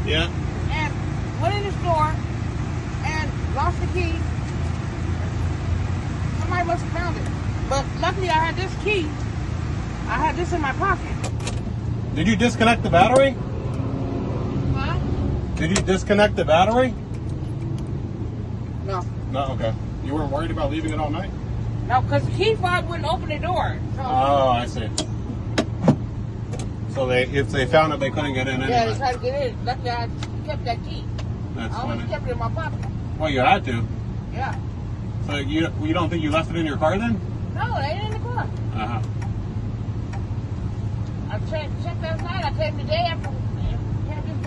Yeah. And went in the store and lost the key. Somebody must have found it. But luckily I had this key. I had this in my pocket. Did you disconnect the battery? Huh? Did you disconnect the battery? No. No, okay. You weren't worried about leaving it all night? No, because the key fob wouldn't open the door. So, Oh, I see. So if they found it, they couldn't get in anyway. yeah, they tried to get in. Luckily I kept that key. That's I always funny. kept it in my pocket. Well, you had to. Yeah. So you don't think you left it in your car then? No, they ain't in the car. Uh-huh. I checked last night. I came the day after.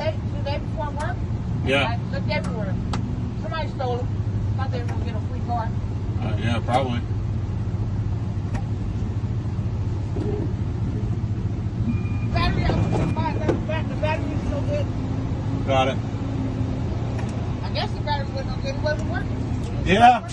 The day before work. Yeah. I looked everywhere. Somebody stole it. Thought they were going to get a free car. Yeah, probably. Battery, the battery's so good. Got it. I guess the battery wasn't no good. It wasn't working. Yeah.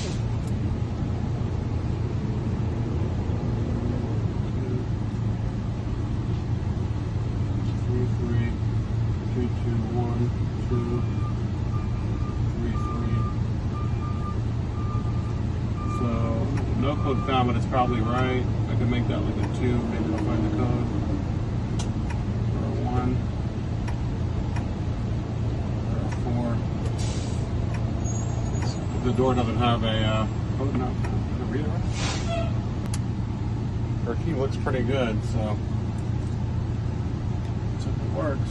No code found, but it's probably right. I could make that like a 2. Maybe I'll find the code. Or a 1. Or a 4. The door doesn't have a code now. Can I read it right? Her key looks pretty good, so if it works.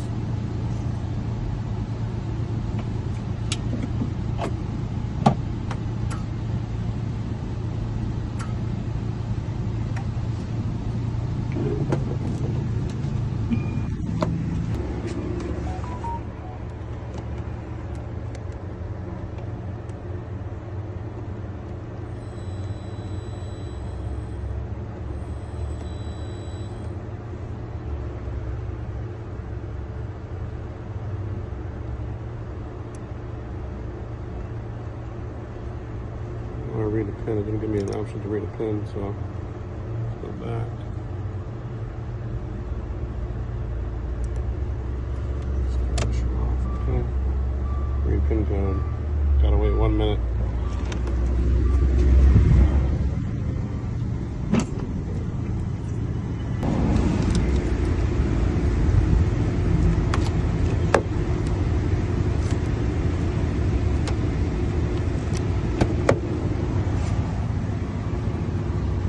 I want to read a pin. It didn't give me an option to read a pin, so let's go back. Okay. Read pin code. Gotta wait 1 minute.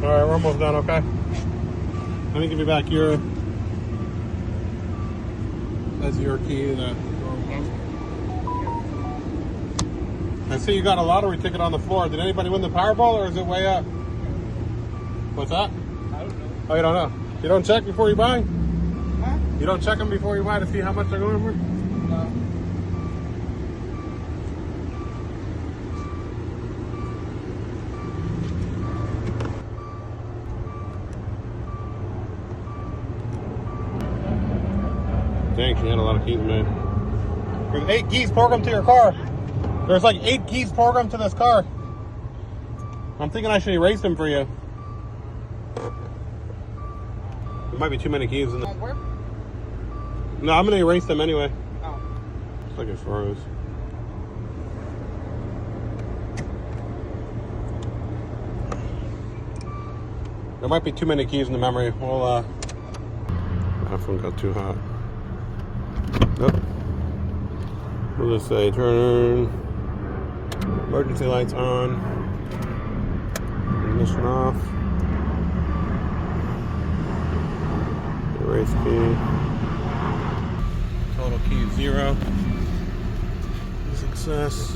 All right, we're almost done, okay? Let me give you back your, that's your key. I see you got a lottery ticket on the floor. Did anybody win the Powerball or is it way up? What's that? I don't know. Oh, you don't know? You don't check before you buy? Huh? You don't check them before you buy to see how much they're going for? No. Dang, she had a lot of keys made. There's 8 keys programmed to your car. There's like 8 keys programmed to this car. I'm thinking I should erase them for you. There might be too many keys in there. Won't work? No, I'm gonna erase them anyway. Oh. Looks like it froze. There might be too many keys in the memory. We'll that phone got too hot. Nope. We'll just say turn emergency lights on, ignition off, erase key, total key 0, success.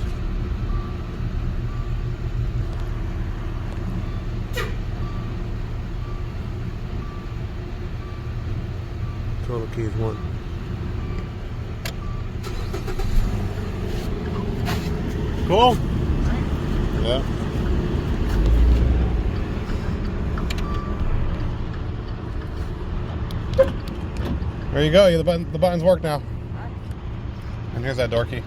Total key is 1. Cool? Yeah. There you go. The buttons work now. And here's that door key.